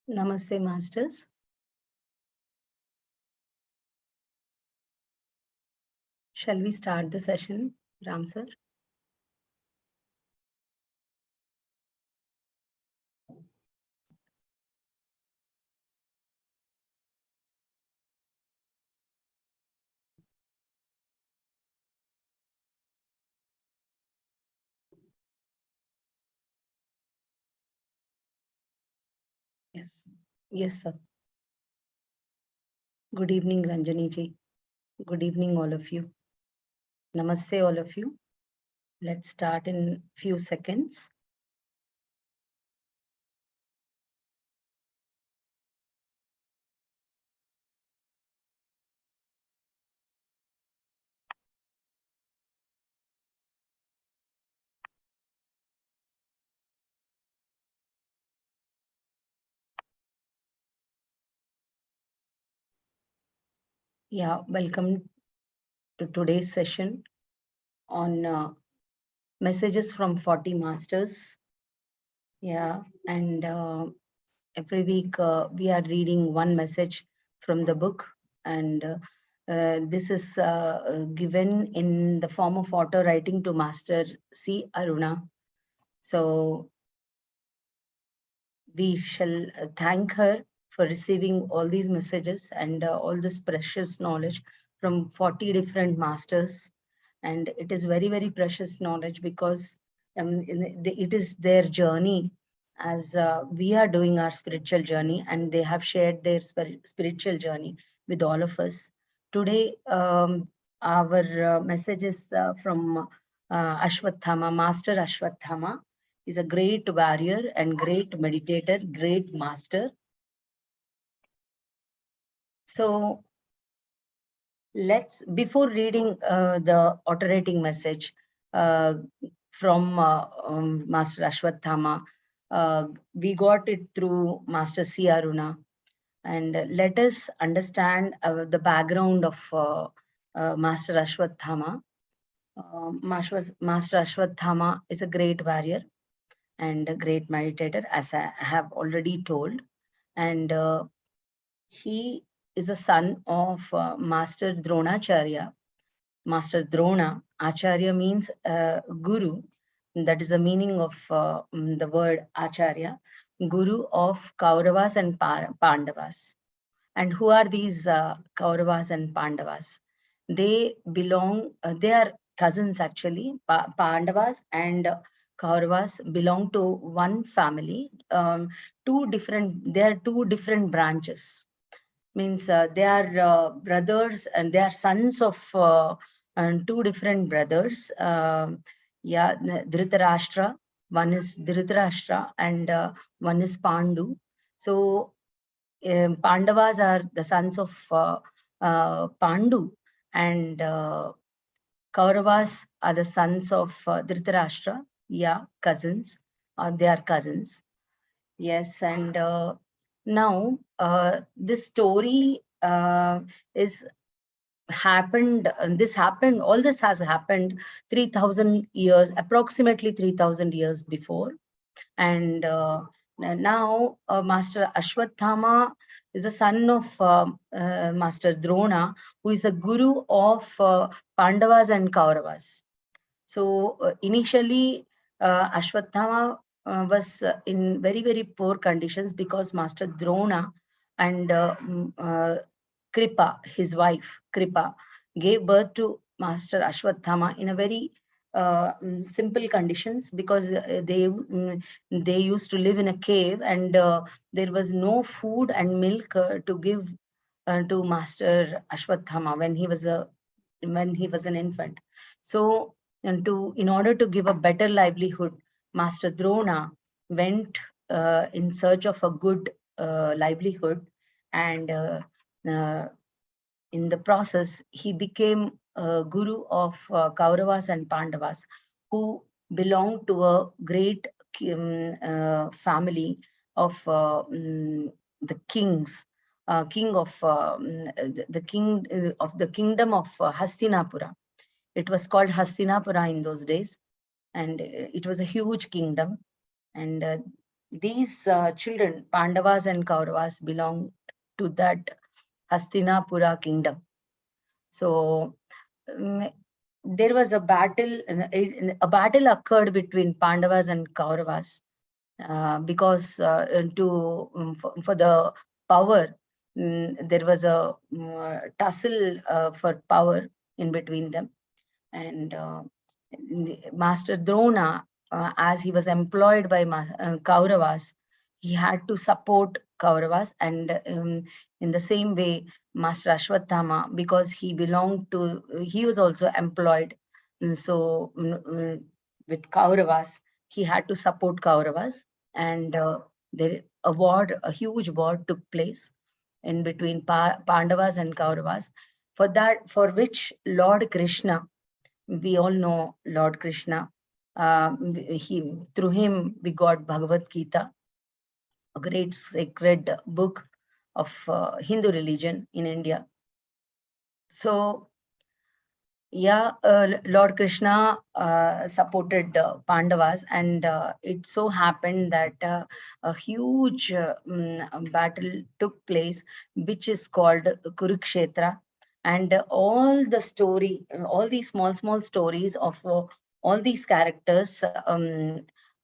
Namaste, Masters. Shall we start the session, Ram sir? Yes. Yes, sir. Good evening, Ranjani ji. Good evening, all of you. Namaste, all of you. Let's start in few seconds. Yeah, welcome to today's session on messages from 40 masters. Yeah, and every week we are reading one message from the book, and this is given in the form of auto writing to Master C.Aruna. So we shall thank her for receiving all these messages and all this precious knowledge from 40 different masters. And it is very, very precious knowledge because it is their journey as we are doing our spiritual journey, and they have shared their spiritual journey with all of us. Today, our message is from Ashwatthama, Master Ashwatthama is a great warrior and great meditator, great master. So let's, before reading the alterating message from Master Ashwatthama, we got it through Master C.Aruna. And let us understand the background of Master Ashwatthama. Master Ashwatthama is a great warrior and a great meditator, as I have already told. And he is a son of Master Dronacharya. Master Drona, Acharya means guru. That is the meaning of the word Acharya, guru of Kauravas and Pandavas. And who are these Kauravas and Pandavas? They belong, they are cousins actually. Pandavas and Kauravas belong to one family. They are two different branches. Means they are brothers and they are sons of two different brothers. Yeah, Dhritarashtra. One is Dhritarashtra and one is Pandu. So Pandavas are the sons of Pandu, and Kauravas are the sons of Dhritarashtra. Yeah, cousins. They are cousins. Yes, and now this story is happened. This happened. All this has happened 3,000 years, approximately 3,000 years before, and now Master Ashwatthama is the son of Master Drona, who is the guru of Pandavas and Kauravas. So initially, Ashwatthama was in very, very poor conditions because Master Drona and Kripa, his wife Kripa, gave birth to Master Ashwatthama in a very simple conditions, because they used to live in a cave, and there was no food and milk to give to Master Ashwatthama when he was an infant. So, in order to give a better livelihood, Master Drona went in search of a good livelihood, and uh, in the process, he became a guru of Kauravas and Pandavas, who belonged to a great family of the kings, king of the king of the kingdom of Hastinapura. It was called Hastinapura in those days, and it was a huge kingdom. And these children, Pandavas and Kauravas, belong to that Hastinapura kingdom. So there was a battle. A battle occurred between Pandavas and Kauravas because for the power, there was a tussle for power in between them. And Master Drona, as he was employed by Kauravas, he had to support Kauravas, and in the same way, Master Ashwatthama, because he was also employed. So with Kauravas, he had to support Kauravas, and a huge war took place in between Pandavas and Kauravas. For which Lord Krishna, we all know Lord Krishna. Through him we got Bhagavad Gita, a great sacred book of Hindu religion in India. So yeah, Lord Krishna supported Pandavas, and it so happened that a huge battle took place, which is called Kurukshetra. And all these small stories of all these characters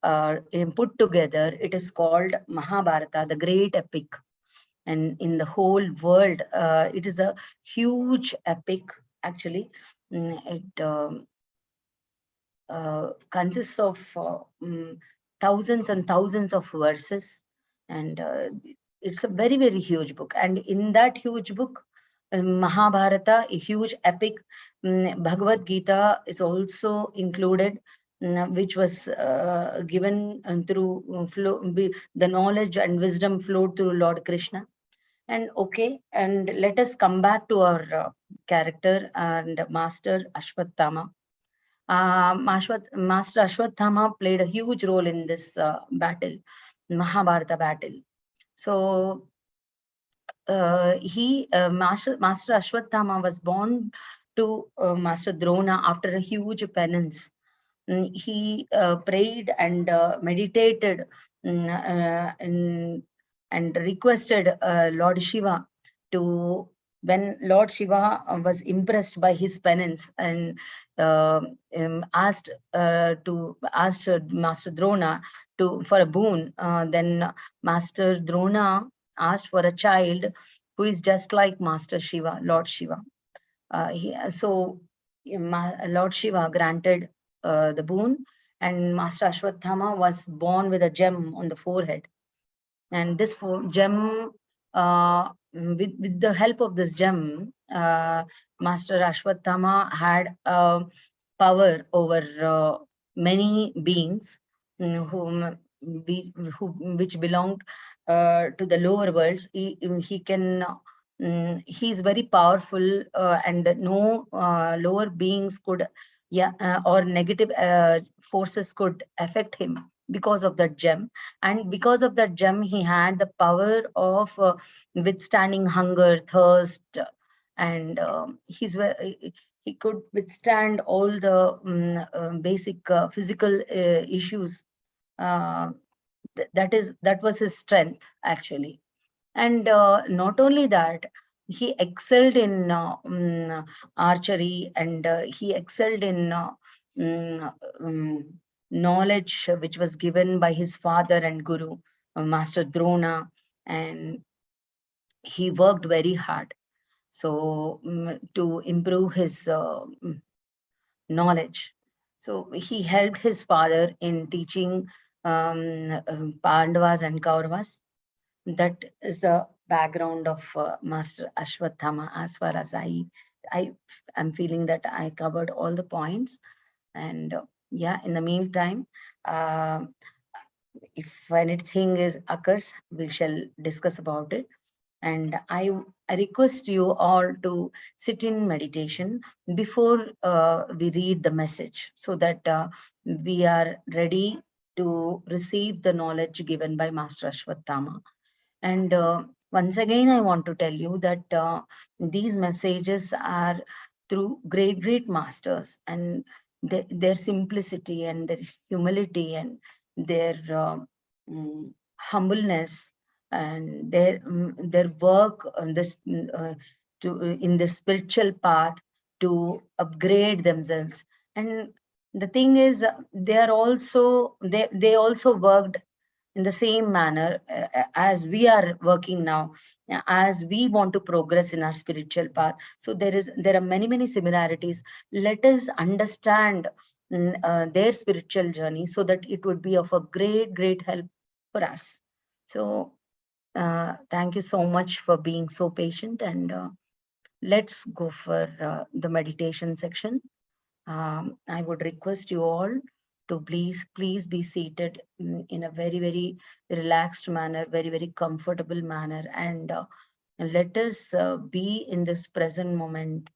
put together, it is called Mahabharata, the great epic. And in the whole world, it is a huge epic, actually. It consists of thousands and thousands of verses, and it's a very, very huge book. And in that huge book, Mahabharata, a huge epic, Bhagavad Gita is also included, which was given through the knowledge and wisdom flowed through Lord Krishna. And okay, and let us come back to our character and Master Ashwatthama. Master Ashwatthama played a huge role in this battle, Mahabharata battle. So Master Ashwatthama was born to Master Drona after a huge penance. He prayed and meditated, and requested Lord Shiva to, when Lord Shiva was impressed by his penance and asked Master Drona for a boon, then Master Drona asked for a child who is just like Master Shiva, Lord Shiva. Lord Shiva granted the boon, and Master Ashwatthama was born with a gem on the forehead. And this gem, with the help of this gem, Master Ashwatthama had power over many beings which belonged to the lower worlds. He can he's very powerful, and no lower beings could, or negative forces could affect him because of that gem. And because of that gem, he had the power of withstanding hunger, thirst, and he could withstand all the basic physical issues. That was his strength, actually. And not only that, he excelled in archery, and he excelled in knowledge which was given by his father and guru, Master Drona. And he worked very hard so to improve his knowledge. So he helped his father in teaching Pandavas and Kauravas. That is the background of Master Ashwatthama. As far as I am feeling that I covered all the points. And yeah, in the meantime, uh, if anything occurs, we shall discuss about it. And I request you all to sit in meditation before we read the message, so that we are ready to receive the knowledge given by Master Ashwatthama. And once again, I want to tell you that these messages are through great masters, and their simplicity and their humility and their humbleness, and their work on this to in the spiritual path to upgrade themselves. And the thing is, they are also they also worked in the same manner as we are working now, as we want to progress in our spiritual path. So there are many similarities. Let us understand their spiritual journey, so that it would be of a great help for us. So thank you so much for being so patient, and let's go for the meditation section. I would request you all to please be seated in a very relaxed manner, very comfortable manner, and let us be in this present moment,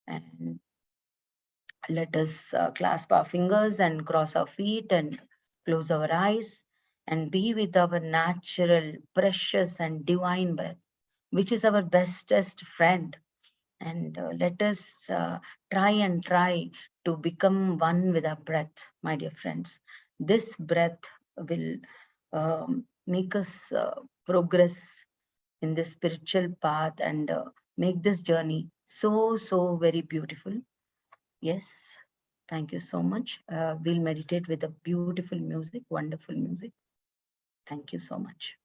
and let us clasp our fingers and cross our feet and close our eyes and be with our natural, precious, and divine breath, which is our bestest friend. And let us try to become one with our breath, my dear friends. This breath will make us progress in this spiritual path, and make this journey so very beautiful. Yes, thank you so much. We'll meditate with a beautiful music, wonderful music. Thank you so much.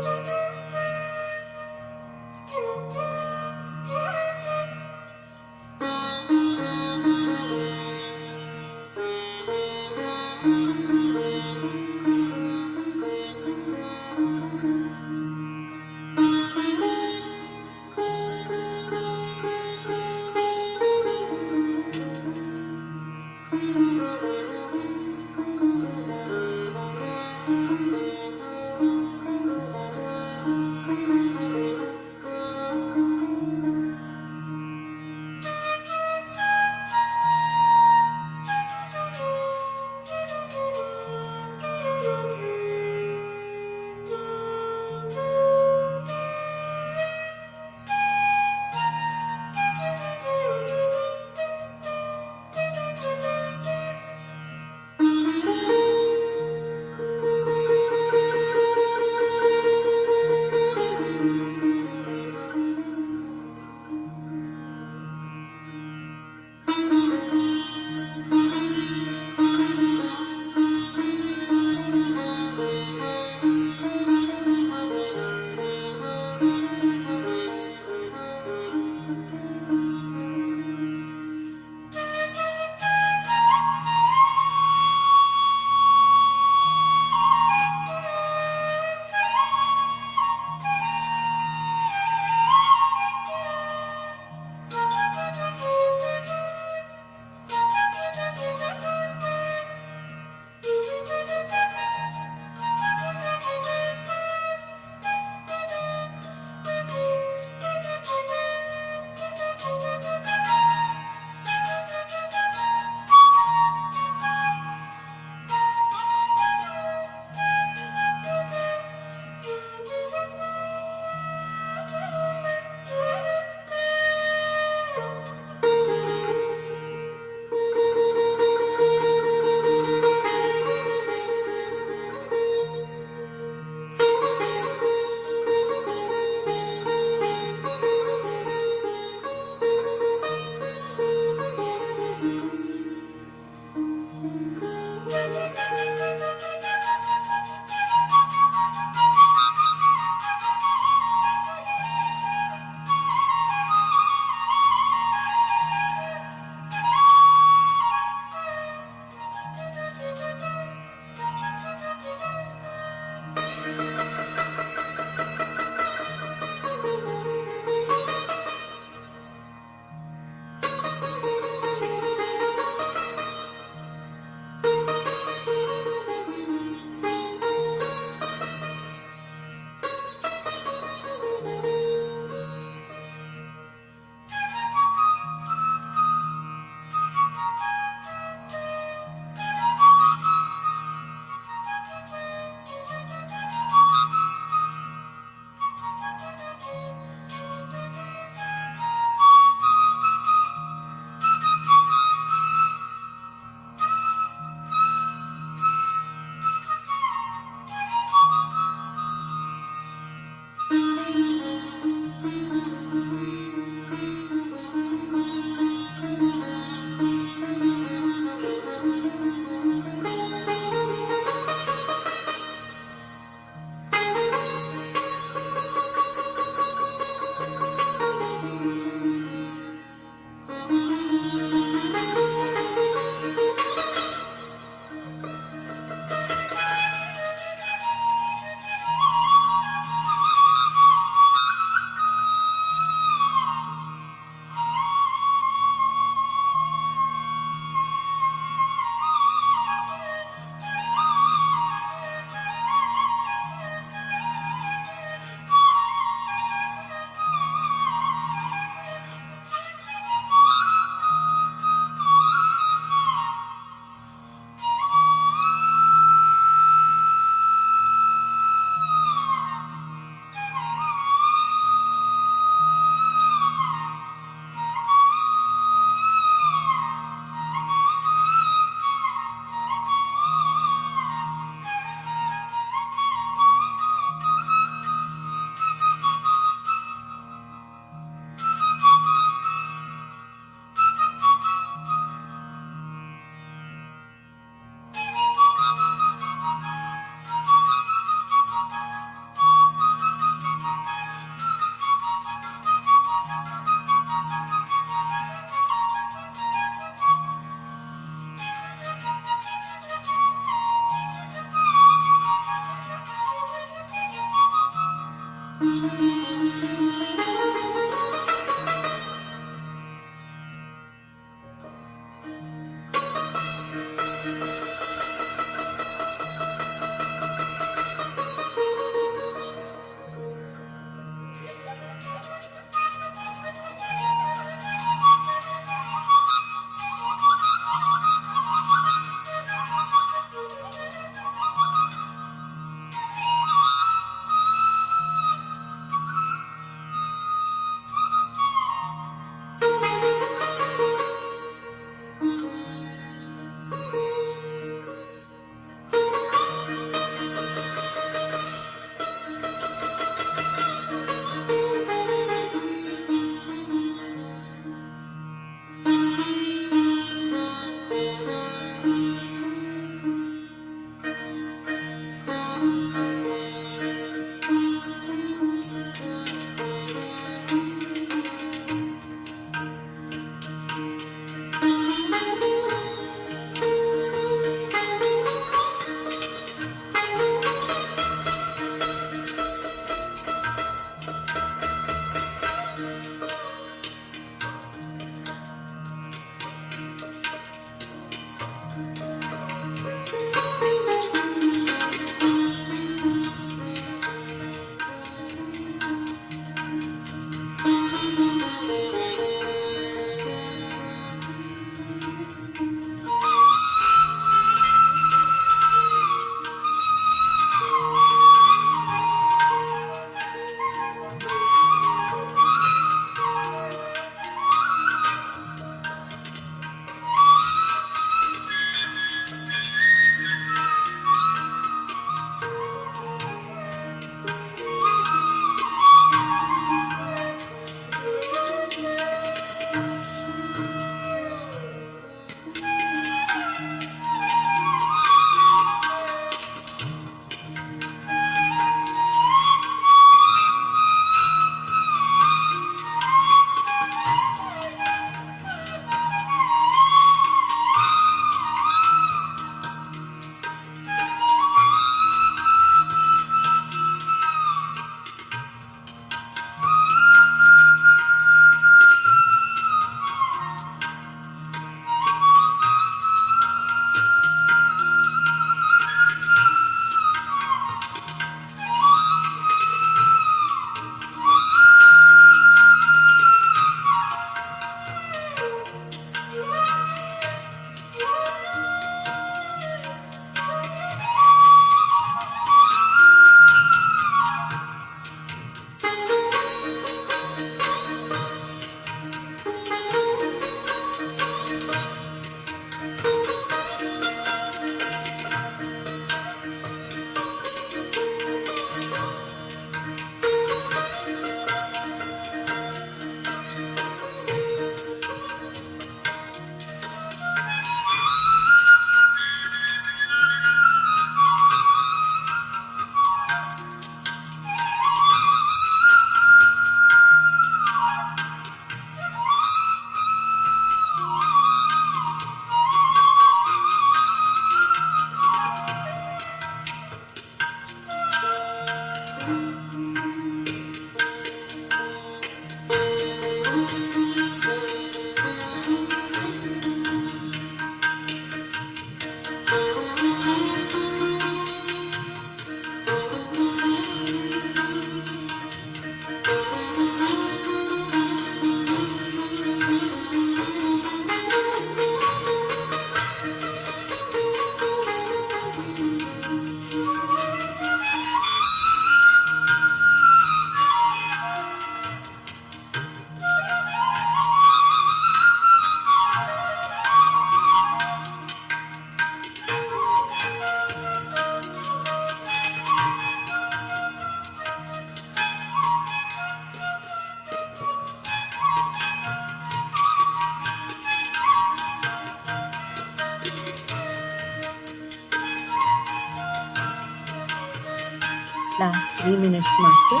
Last 3 minutes, Master.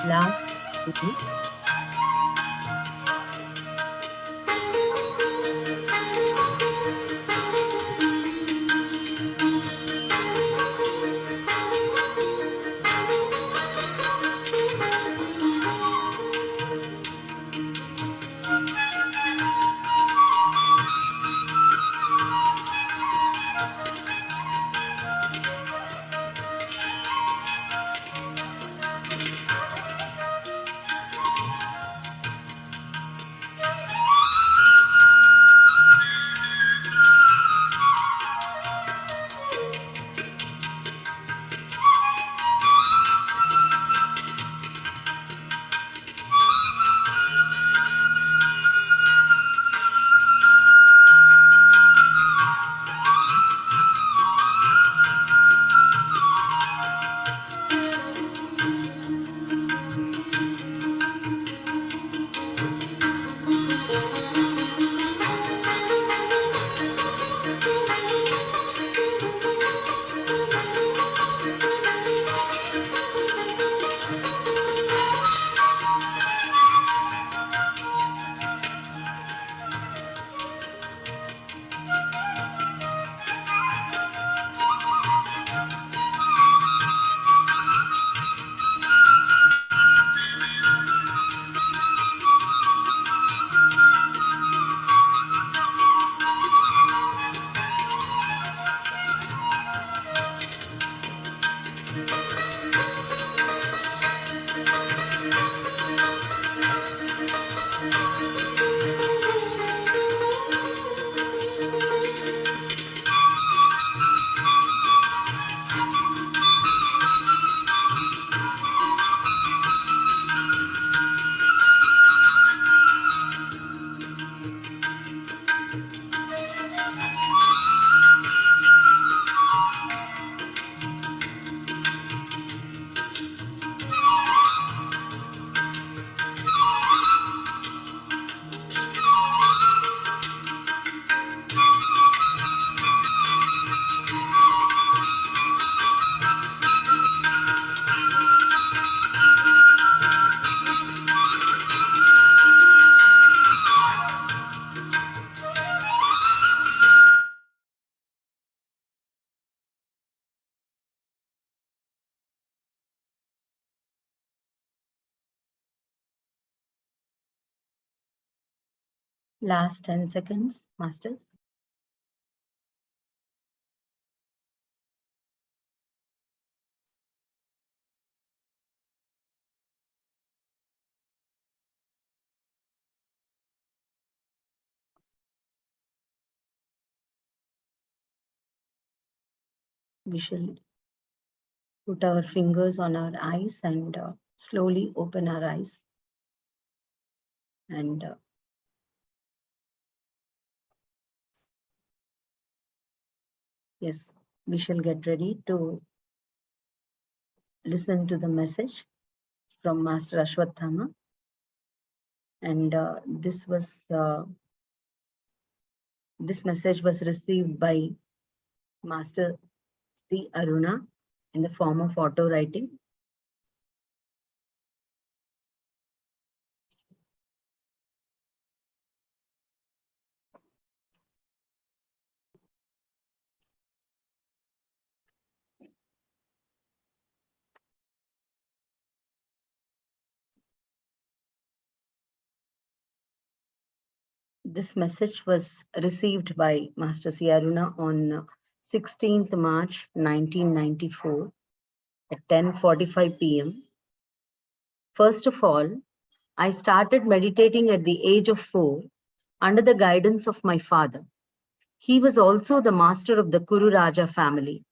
Last 3 minutes. Last 10 seconds, Masters. We shall put our fingers on our eyes and slowly open our eyes. And yes, we shall get ready to listen to the message from Master Ashwatthama. And this message was received by Master C.Aruna in the form of auto writing. This message was received by Master C.Aruna on 16th March 1994 at 10:45 p.m. First of all, I started meditating at the age of 4 under the guidance of my father. He was also the master of the Kuru Raja family.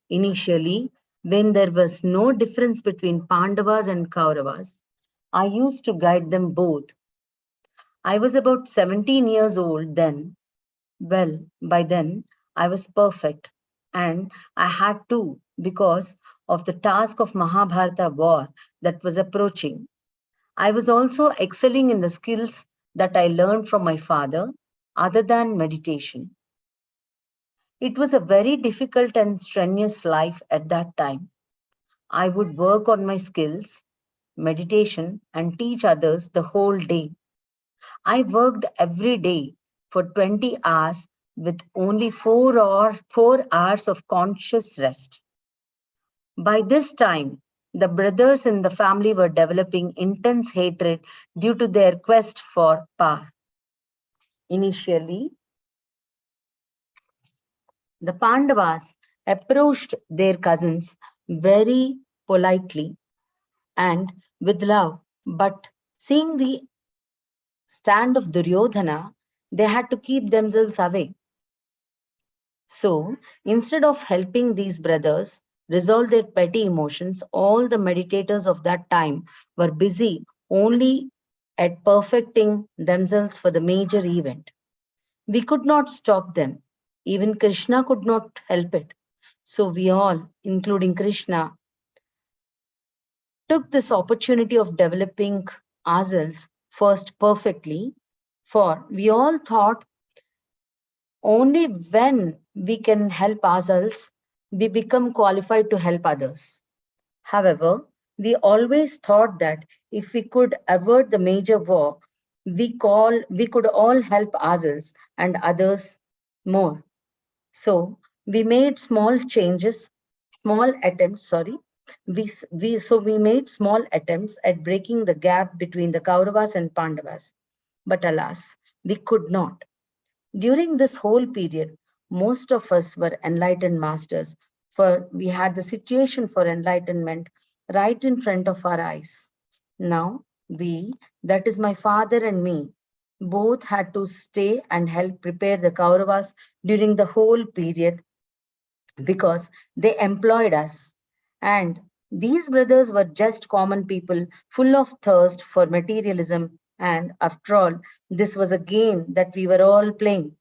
Initially, when there was no difference between Pandavas and Kauravas, I used to guide them both. I was about 17 years old then. Well, by then, I was perfect, and I had to because of the task of Mahabharata war that was approaching. I was also excelling in the skills that I learned from my father, other than meditation. It was a very difficult and strenuous life at that time. I would work on my skills, meditation, and teach others the whole day. I worked every day for 20 hours with only 4 hours of conscious rest. By this time, the brothers in the family were developing intense hatred due to their quest for power. Initially, the Pandavas approached their cousins very politely and with love, but seeing the stand of Duryodhana, they had to keep themselves away. So, instead of helping these brothers resolve their petty emotions, all the meditators of that time were busy only at perfecting themselves for the major event. We could not stop them. Even Krishna could not help it. So we all, including Krishna, took this opportunity of developing ourselves first perfectly, for we all thought only when we can help ourselves, we become qualified to help others. However, we always thought that if we could avert the major war, we could all help ourselves and others more. So we made small changes, small attempts, sorry. We made small attempts at breaking the gap between the Kauravas and Pandavas. But alas, we could not. During this whole period, most of us were enlightened masters, for we had the situation for enlightenment right in front of our eyes. Now, we, that is my father and me, both had to stay and help prepare the Kauravas during the whole period because they employed us. And these brothers were just common people full of thirst for materialism. And after all, this was a game that we were all playing.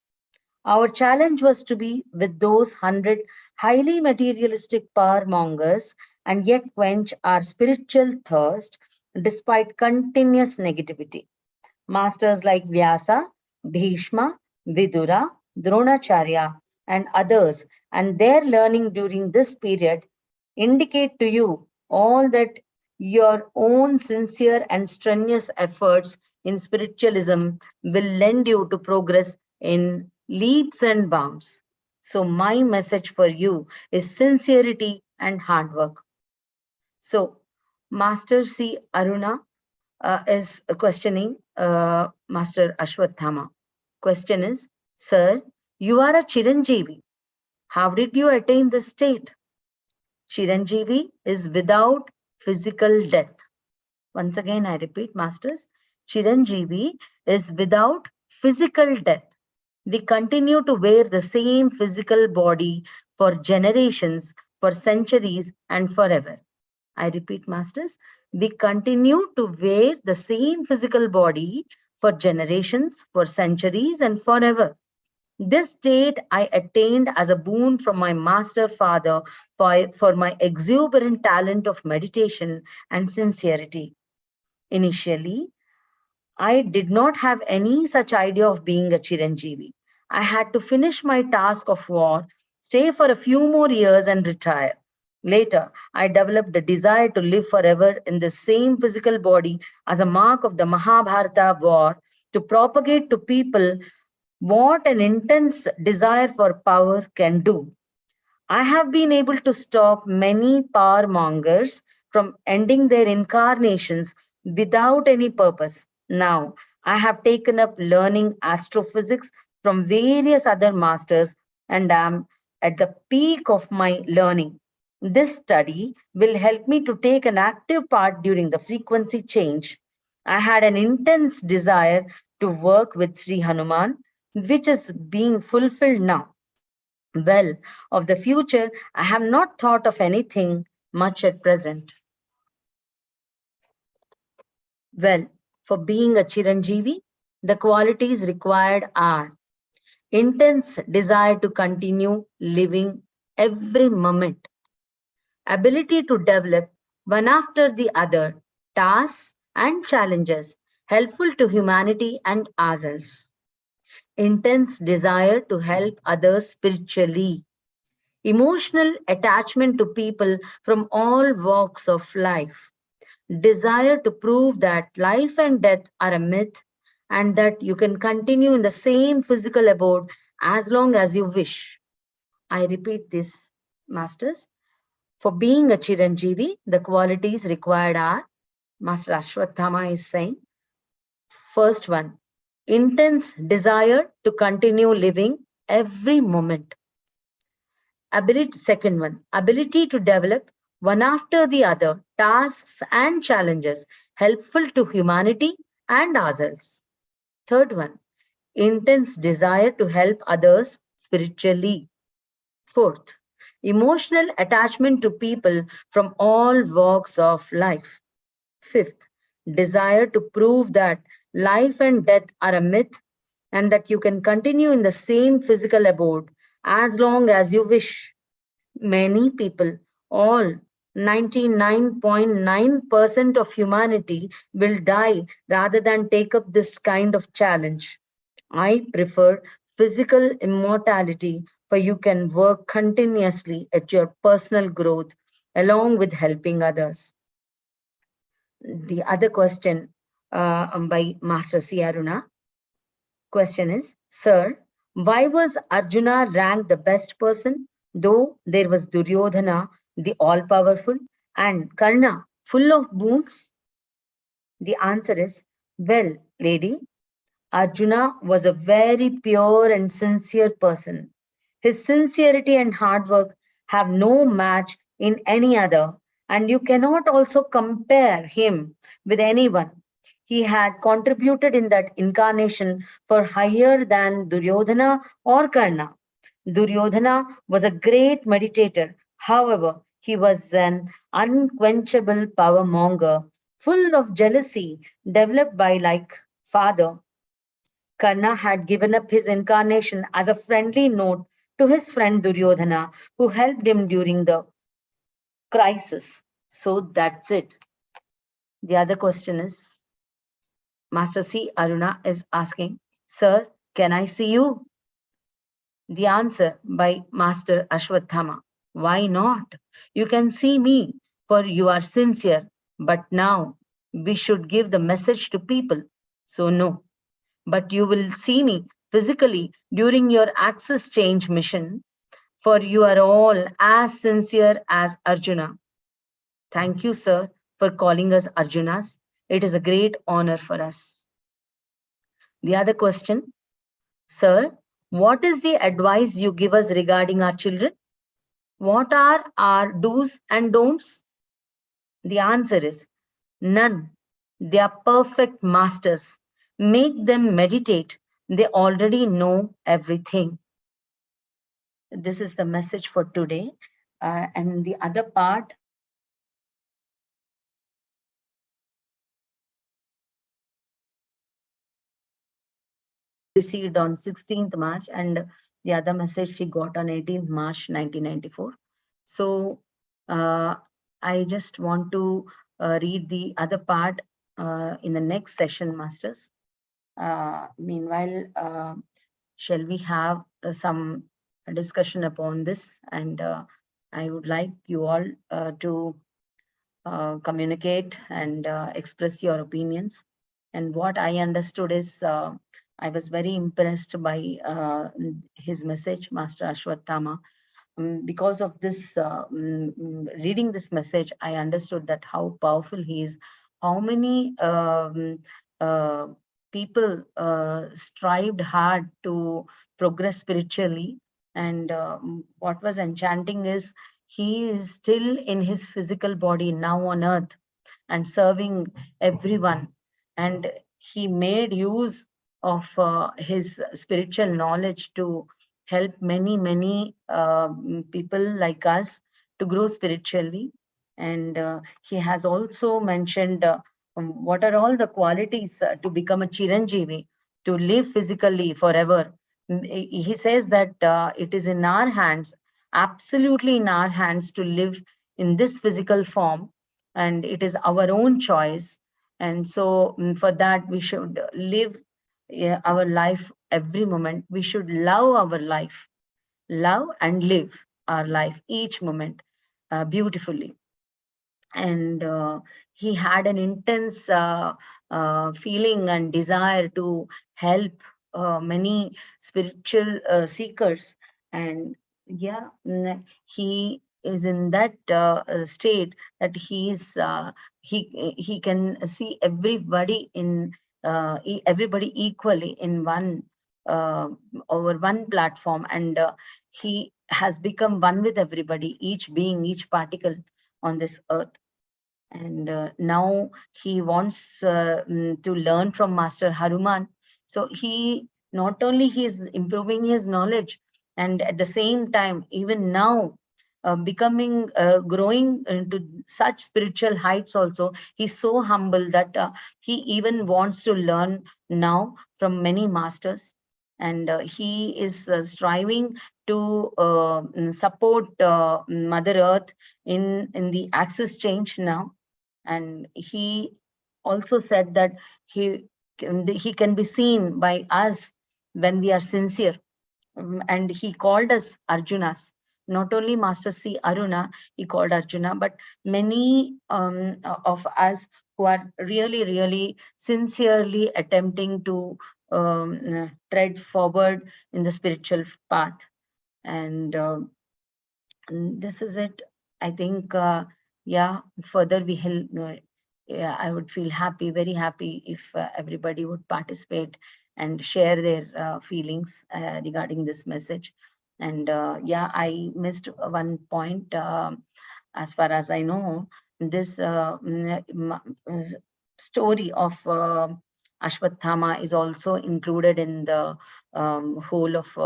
Our challenge was to be with those 100 highly materialistic power mongers and yet quench our spiritual thirst despite continuous negativity. Masters like Vyasa, Bhishma, Vidura, Dronacharya, and others, and their learning during this period indicate to you all that your own sincere and strenuous efforts in spiritualism will lend you to progress in leaps and bounds. So, my message for you is sincerity and hard work. So, Master C. Aruna is questioning Master Ashwatthama. Question is, Sir, you are a Chiranjeevi. How did you attain this state? Chiranjeevi is without physical death. Once again, I repeat, Masters, Chiranjeevi is without physical death. We continue to wear the same physical body for generations, for centuries, and forever. I repeat, Masters, we continue to wear the same physical body for generations, for centuries, and forever. This state I attained as a boon from my master father for my exuberant talent of meditation and sincerity. Initially, I did not have any such idea of being a Chiranjeevi. I had to finish my task of war, stay for a few more years, and retire. Later, I developed a desire to live forever in the same physical body as a mark of the Mahabharata war to propagate to people what an intense desire for power can do. I have been able to stop many power mongers from ending their incarnations without any purpose. Now, I have taken up learning astrophysics from various other masters and am at the peak of my learning. This study will help me to take an active part during the frequency change. I had an intense desire to work with Sri Hanuman, which is being fulfilled now. Well, of the future, I have not thought of anything much at present. Well, for being a Chiranjeevi, the qualities required are intense desire to continue living every moment, ability to develop one after the other tasks and challenges helpful to humanity and ourselves, intense desire to help others spiritually, emotional attachment to people from all walks of life, desire to prove that life and death are a myth and that you can continue in the same physical abode as long as you wish. I repeat this, masters. For being a Chiranjeevi, the qualities required are, Master Ashwatthama is saying, first one, intense desire to continue living every moment. Ability, second one, ability to develop one after the other tasks and challenges helpful to humanity and ourselves. Third one, intense desire to help others spiritually. Fourth, emotional attachment to people from all walks of life. Fifth, desire to prove that life and death are a myth and that you can continue in the same physical abode as long as you wish. Many people, all 99.9% of humanity, will die rather than take up this kind of challenge. I prefer physical immortality, for you can work continuously at your personal growth along with helping others. The other question by Master C.Aruna. Question is, Sir, why was Arjuna ranked the best person, though there was Duryodhana, the all powerful, and Karna, full of boons? The answer is, well, lady, Arjuna was a very pure and sincere person. His sincerity and hard work have no match in any other, and you cannot also compare him with anyone. He had contributed in that incarnation for higher than Duryodhana or Karna. Duryodhana was a great meditator. However, he was an unquenchable power monger, full of jealousy, developed by like father. Karna had given up his incarnation as a friendly note to his friend Duryodhana, who helped him during the crisis. So that's it. The other question is, Master C. Aruna is asking, Sir, can I see you? The answer by Master Ashwatthama. Why not? You can see me, for you are sincere. But now we should give the message to people. So, no. But you will see me physically during your access change mission, for you are all as sincere as Arjuna. Thank you, sir, for calling us Arjunas. It is a great honor for us. The other question, sir, what is the advice you give us regarding our children? What are our do's and don'ts? The answer is none. They are perfect masters. Make them meditate. They already know everything. This is the message for today. And the other part, received on 16th March, and the other message she got on 18th March 1994. So I just want to read the other part in the next session, Masters. Meanwhile, shall we have some discussion upon this? And I would like you all to communicate and express your opinions. And what I understood is I was very impressed by his message, Master Ashwatthama. Because of this, reading this message, I understood that how powerful he is, how many uh, people strived hard to progress spiritually. And what was enchanting is he is still in his physical body now on earth and serving everyone. And he made use of his spiritual knowledge to help many people like us to grow spiritually. And he has also mentioned what are all the qualities to become a Chiranjeevi, to live physically forever. He says that it is in our hands, absolutely in our hands, to live in this physical form, and it is our own choice. And so for that we should live our life every moment. We should love our life, love and live. our life, each moment, beautifully. And he had an intense feeling and desire to help many spiritual seekers. And yeah, he is in that state that he can see everybody everybody equally in one, uh, over one platform. And he has become one with everybody, each being, each particle on this earth. And now he wants to learn from Master Hanuman. So he, not only he is improving his knowledge, and at the same time, even now, becoming growing into such spiritual heights also. He's so humble that he even wants to learn now from many masters. And he is striving to support Mother Earth in the axis change now. And he also said that he can be seen by us when we are sincere. And he called us Arjunas. Not only Master C.Aruna, he called Arjuna, but many of us who are really, really sincerely attempting to tread forward in the spiritual path. And this is it. I think, yeah, further yeah, I would feel happy, very happy, if everybody would participate and share their feelings regarding this message. And yeah, I missed one point. As far as I know, this story of Ashwatthama is also included in the whole of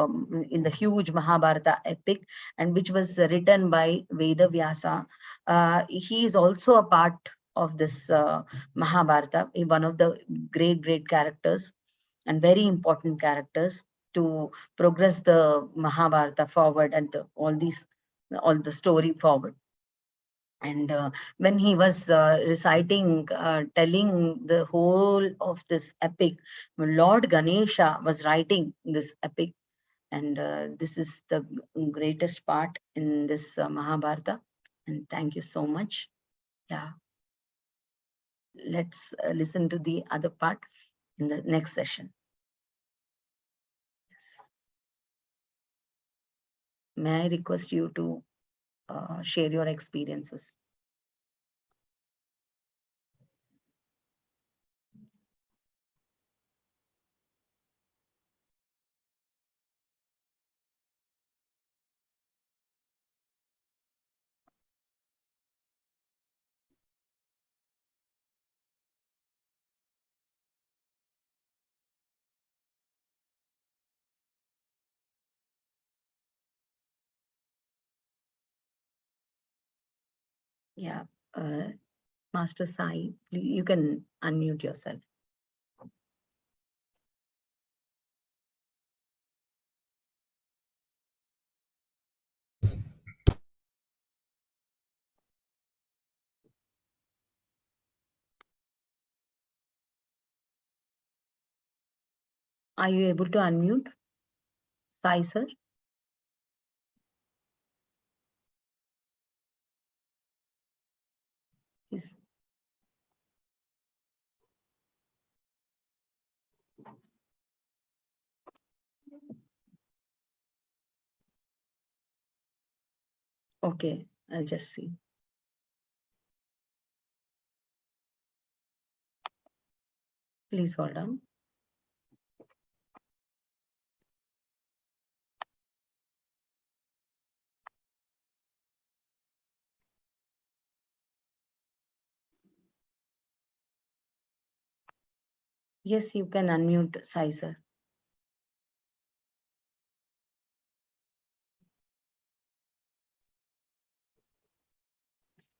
in the huge Mahabharata epic, and which was written by Veda Vyasa. He is also a part of this Mahabharata, one of the great characters and very important characters to progress the Mahabharata forward, and all the story forward. And when he was reciting, telling the whole of this epic, Lord Ganesha was writing this epic. And this is the greatest part in this Mahabharata. And thank you so much. Yeah, let's listen to the other part in the next session. Yes. May I request you to share your experiences? Yeah, Master Sai, you can unmute yourself. Are you able to unmute, Sai sir? Is okay. I'll just see. Please hold on. Yes, you can unmute, Sai sir.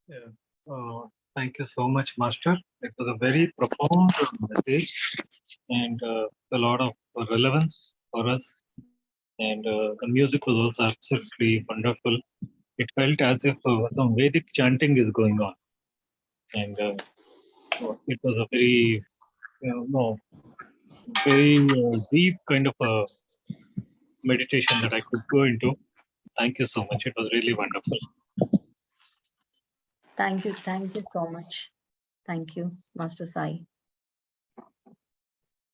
Yeah. Thank you so much, Master. It was a very profound message and a lot of relevance for us. And the music was also absolutely wonderful. It felt as if some Vedic chanting is going on. And it was a very, no, very deep kind of a meditation that I could go into. Thank you so much. It was really wonderful. Thank you so much. Thank you, Master Sai.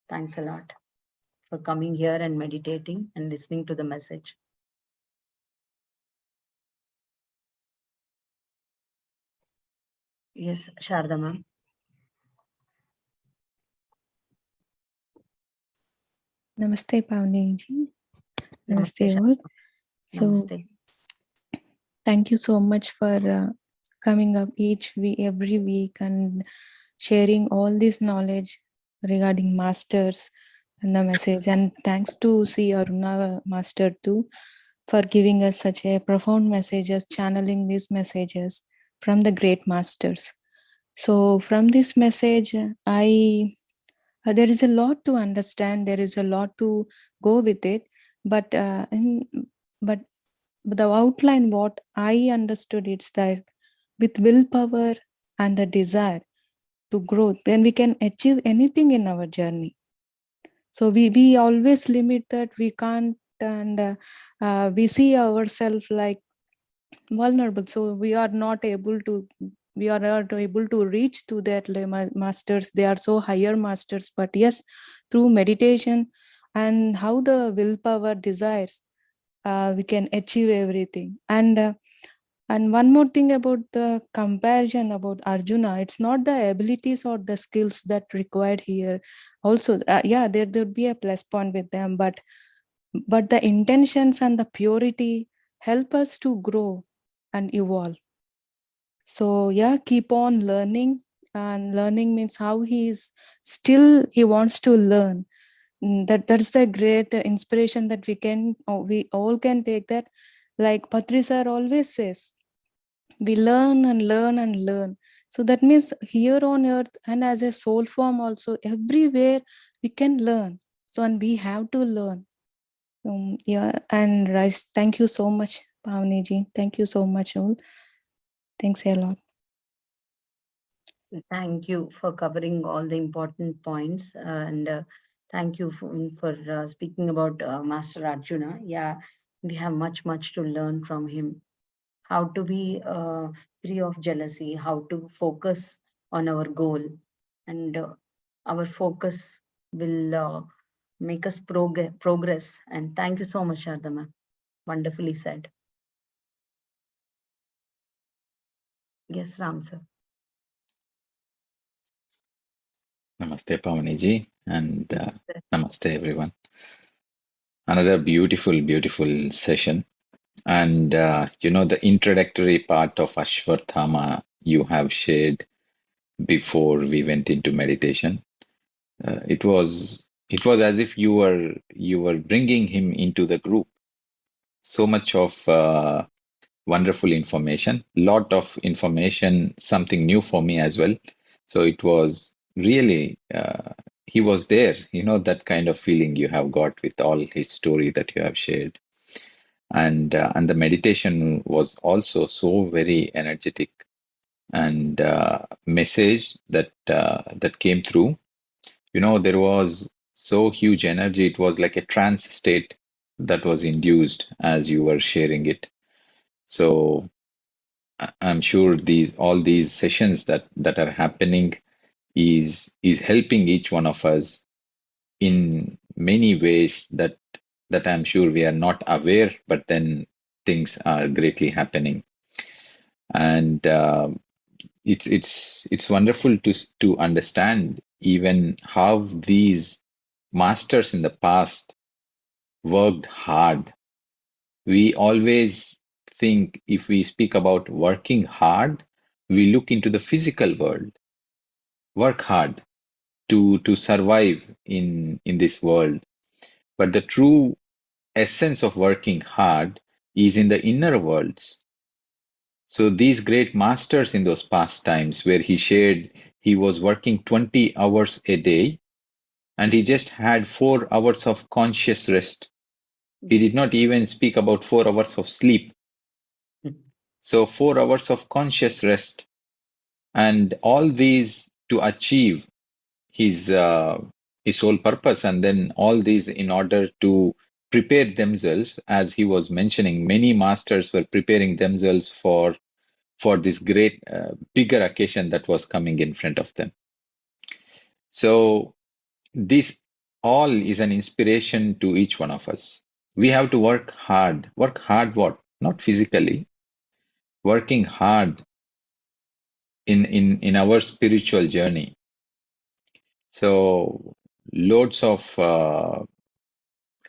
Thanks a lot for coming here and meditating and listening to the message. Yes, Sharda ma'am. Namaste, Pavani ji. Namaste, Namaste, all. Sharda. So, Namaste. thank you so much for coming up every week and sharing all this knowledge regarding masters and the message. And thanks to C.Aruna Master too for giving us such a profound messages, channeling these messages from the great masters. So, from this message, there is a lot to understand. There is a lot to go with it, but but the outline what I understood it's that with willpower and the desire to grow, then we can achieve anything in our journey. So we always limit that we can't, and we see ourselves like vulnerable. So we are not able to reach to that masters. They are so higher masters, but yes, through meditation and how the willpower desires, we can achieve everything. And one more thing about the comparison about Arjuna, it's not the abilities or the skills that required here. Also, yeah, there'll be a plus point with them, but the intentions and the purity help us to grow and evolve. So yeah, keep on learning, and learning means how he wants to learn. That's the great inspiration that we all can take that. Like Patri sir always says, we learn and learn and learn. So that means here on earth and as a soul form also, everywhere we can learn. So, and we have to learn. Yeah, and Rice, thank you so much, Pavani ji. Thank you so much, all. Thanks a lot. Thank you for covering all the important points, and thank you for speaking about Master Arjuna. Yeah, we have much to learn from him. How to be free of jealousy, how to focus on our goal, and our focus will make us progress. And thank you so much, Shardama. Wonderfully said. Yes, Ram sir. Namaste, Pavaniji, and Namaste. namaste, everyone. Another beautiful session. And the introductory part of Ashwatthama you have shared before we went into meditation. It was as if you were bringing him into the group. So much of wonderful information, lot of information, something new for me as well. So it was really, he was there, that kind of feeling you have got with all his story that you have shared. And the meditation was also so very energetic, and message that came through. There was so huge energy. It was like a trance state that was induced as you were sharing it. So I'm sure all these sessions that are happening is helping each one of us in many ways that I'm sure we are not aware, but then things are greatly happening. And it's wonderful to understand even how these masters in the past worked hard. We always think if we speak about working hard, we look into the physical world, work hard to survive in this world. But the true essence of working hard is in the inner worlds. So these great masters in those past times where he shared he was working 20 hours a day and he just had 4 hours of conscious rest. He did not even speak about 4 hours of sleep. So 4 hours of conscious rest, and all these to achieve his his whole purpose, and then all these in order to prepared themselves, as he was mentioning, many masters were preparing themselves for this great bigger occasion that was coming in front of them. So this all is an inspiration to each one of us. We have to work hard. Work hard what? Not physically. Working hard in our spiritual journey. So loads of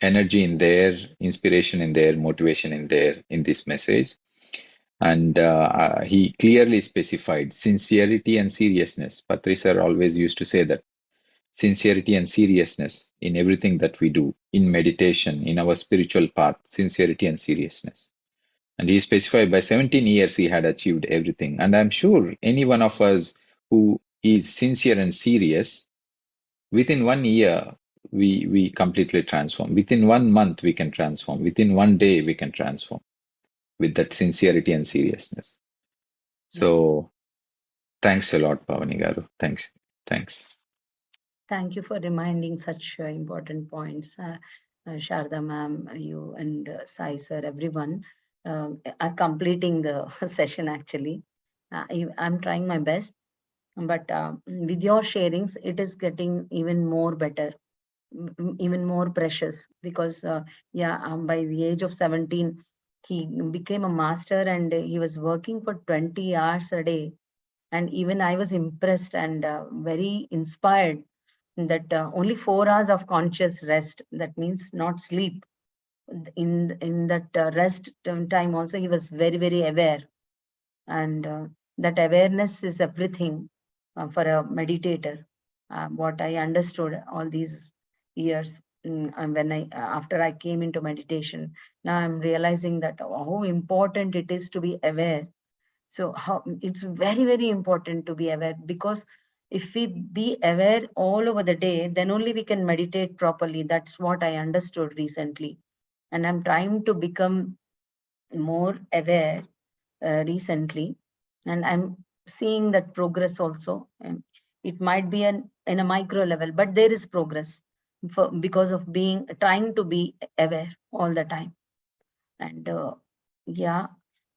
energy in there, inspiration in there, motivation in there in this message. And he clearly specified sincerity and seriousness. Patri sir always used to say that sincerity and seriousness in everything that we do, in meditation, in our spiritual path, sincerity and seriousness. And he specified by 17 years he had achieved everything. And I'm sure any one of us who is sincere and serious, within 1 year, we completely transform. Within 1 month, we can transform. Within 1 day, we can transform with that sincerity and seriousness. So thanks a lot, Pavani Garu. Thanks. Thanks. Thank you for reminding such important points. Sharda ma'am, you and Sai sir, everyone are completing the session actually. I'm trying my best, but with your sharings, it is getting even more better, even more precious because, by the age of 17, he became a master and he was working for 20 hours a day. And even I was impressed and very inspired that only 4 hours of conscious rest, that means not sleep. In that rest time also, he was very, very aware. And that awareness is everything for a meditator. What I understood all these years, and when after I came into meditation, now I'm realizing that how important it is to be aware. So how it's very, very important to be aware, because if we be aware all over the day, then only we can meditate properly. That's what I understood recently. And I'm trying to become more aware recently. And I'm seeing that progress also. It might be in a micro level, but there is progress because of trying to be aware all the time. And yeah,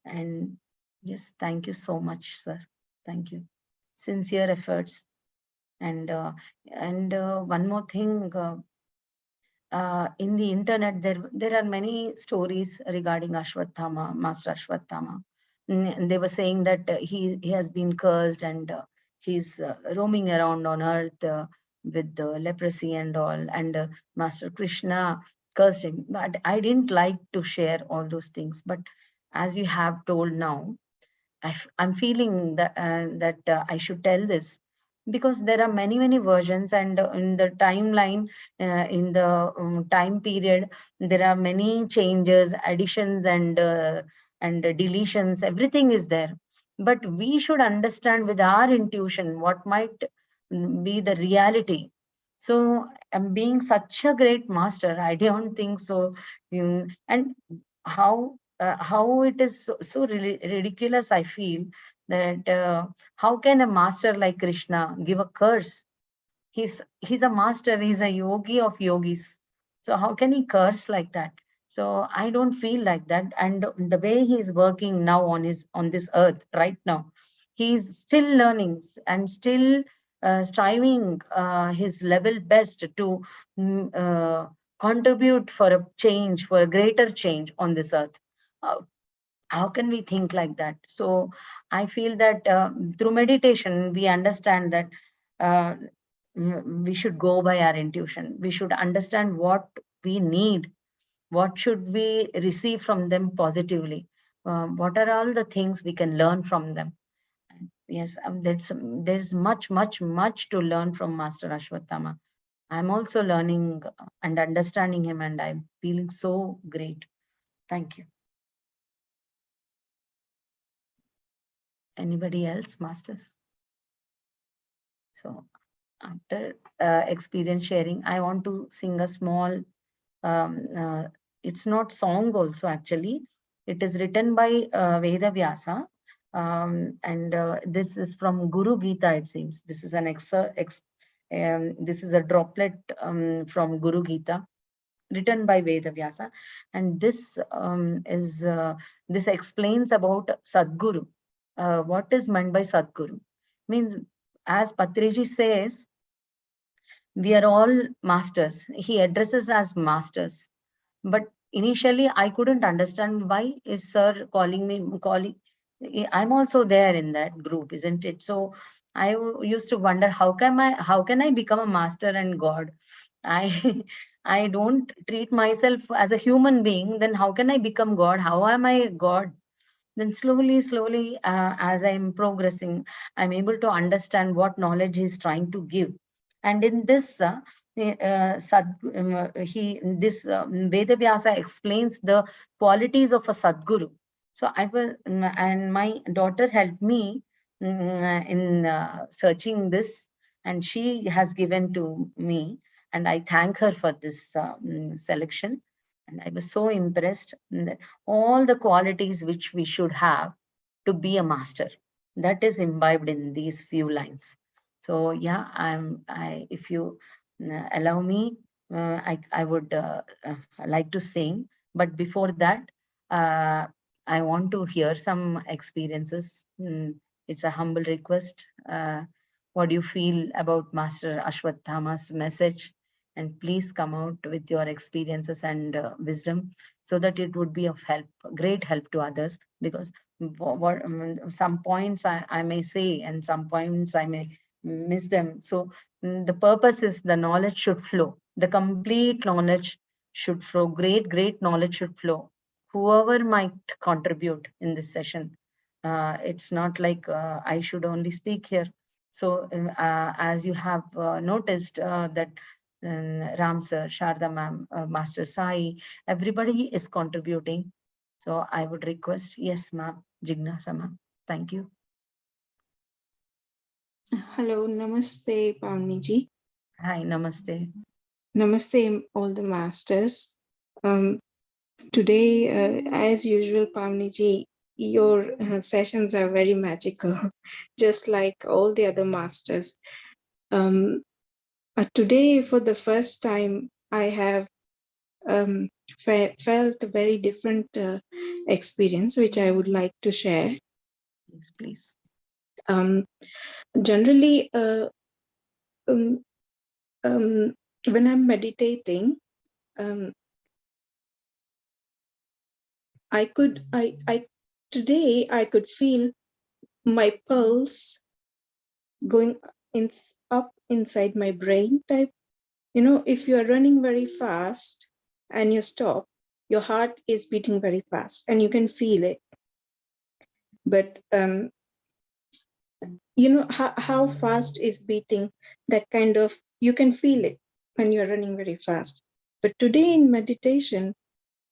and yes, thank you so much, sir. Thank you. Sincere efforts. And one more thing, in the internet, there are many stories regarding Ashwatthama, Master Ashwatthama. And they were saying that he has been cursed and he's roaming around on earth with leprosy and all. And Master Krishna cursed him. But I didn't like to share all those things. But as you have told now, I'm feeling that I should tell this, because there are many, many versions, and in the timeline, in the time period, there are many changes, additions, and deletions. Everything is there, but we should understand with our intuition what might be the reality. So, being such a great master, I don't think so. And how it is so ridiculous, I feel that how can a master like Krishna give a curse? He's a master, he's a yogi of yogis. So how can he curse like that? So I don't feel like that. And the way he is working now on this earth right now, he's still learning and still striving his level best to contribute for a change, for a greater change on this earth. Uh, how can we think like that? So I feel that through meditation we understand that uh, we should go by our intuition. We should understand what we need, what should we receive from them positively, what are all the things we can learn from them. Yes, there's much, much, much to learn from Master Ashwatthama. I'm also learning and understanding him, and I'm feeling so great. Thank you. Anybody else, Masters? So after experience sharing, I want to sing a small, um, uh, it's not song also actually. It is written by Veda Vyasa. And this is from Guru Gita, it seems. This is an this is a droplet from Guru Gita. written by Vedavyasa, and this this explains about Sadguru. What is meant by Sadguru? Means, as Patriji says, we are all masters. He addresses as masters, but initially I couldn't understand why is sir calling me calling. I'm also there in that group, isn't it? So I used to wonder, how can I become a master and God? I I don't treat myself as a human being, then how can I become God? How am I God? Then slowly, as I'm progressing, I'm able to understand what knowledge he's trying to give. And in this, Vedavyasa explains the qualities of a Sadguru. So I will, and my daughter helped me in searching this, and she has given to me, and I thank her for this selection. And I was so impressed that all the qualities which we should have to be a master, that is imbibed in these few lines. So yeah, if you allow me, I would like to sing, but before that, uh, I want to hear some experiences. It's a humble request. What do you feel about Master Ashwatthama's message? And please come out with your experiences and wisdom, so that it would be of help, great help to others. Because some points I may say, and some points I may miss them. So the purpose is the knowledge should flow. The complete knowledge should flow. Great knowledge should flow. Whoever might contribute in this session. It's not like I should only speak here. So as you have noticed that Ram sir, Sharda ma'am, Master Sai, everybody is contributing. So I would request, yes, ma'am, Jignasa ma'am. Thank you. Hello, Namaste, Pavani ji. Hi, namaste. Namaste, all the masters. Today, as usual, Pavani ji, your sessions are very magical, just like all the other masters. Today, for the first time, I have felt a very different experience, which I would like to share. Yes, please. Generally, when I'm meditating, today I could feel my pulse going up inside my brain type. You know, if you are running very fast and you stop, your heart is beating very fast and you can feel it. But you know how fast is beating, that kind of, you can feel it when you're running very fast. But today in meditation,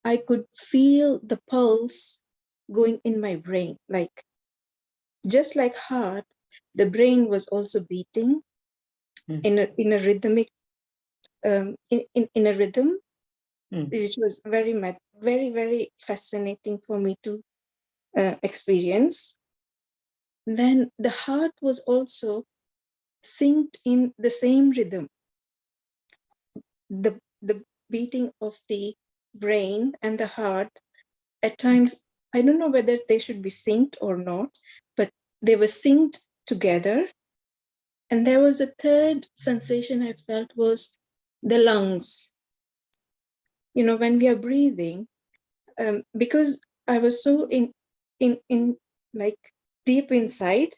I could feel the pulse going in my brain, like just like heart, the brain was also beating in a rhythmic in a rhythm, which was very fascinating for me to experience. Then the heart was also synced in the same rhythm. The beating of the brain and the heart, at times, I don't know whether they should be synced or not, but they were synced together. And there was a third sensation I felt, was the lungs. You know, when we are breathing, because I was so in like deep inside,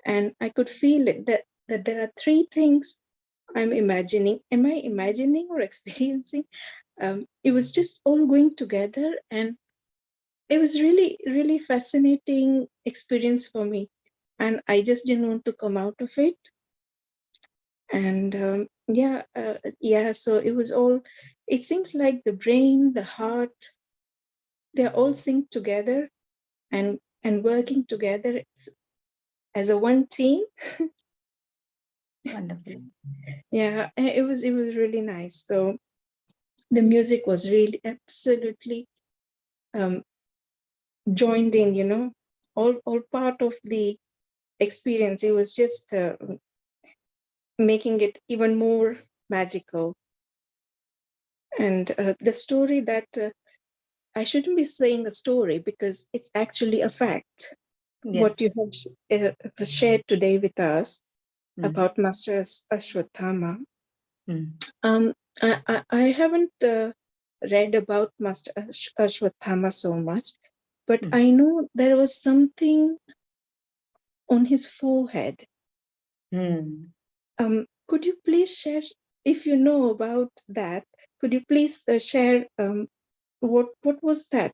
and I could feel it, that there are three things I'm imagining. Am I imagining or experiencing? It was just all going together, and it was really fascinating experience for me. And I just didn't want to come out of it. And so it was all, it seems like the brain, the heart, they're all synced together and working together as a one team. Wonderful. Yeah, it was really nice. So the music was really absolutely joined in, you know, all part of the experience. It was just making it even more magical. And the story that I shouldn't be saying a story because it's actually a fact. What you Yes. have shared today with us Mm. about Master Ashwatthama. Mm. I haven't read about Master Ashwatthama so much, but Mm. I know there was something on his forehead. Mm. Could you please share, if you know about that, could you please share what was that?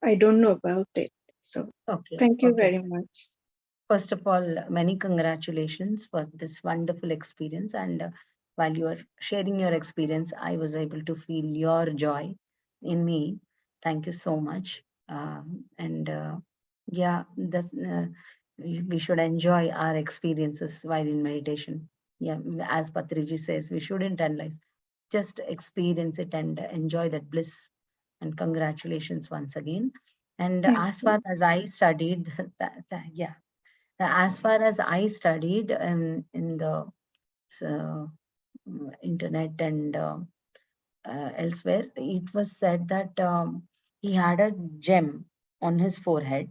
I don't know about it. So Okay. thank you Okay. very much. First of all, many congratulations for this wonderful experience. And while you are sharing your experience, I was able to feel your joy in me. Thank you so much. And yeah, we should enjoy our experiences while in meditation. Yeah, as Patriji says, we shouldn't analyze, just experience it and enjoy that bliss. And congratulations once again. And Thank as you. far as I studied, yeah, as far as I studied in the uh, internet and elsewhere, it was said that he had a gem on his forehead.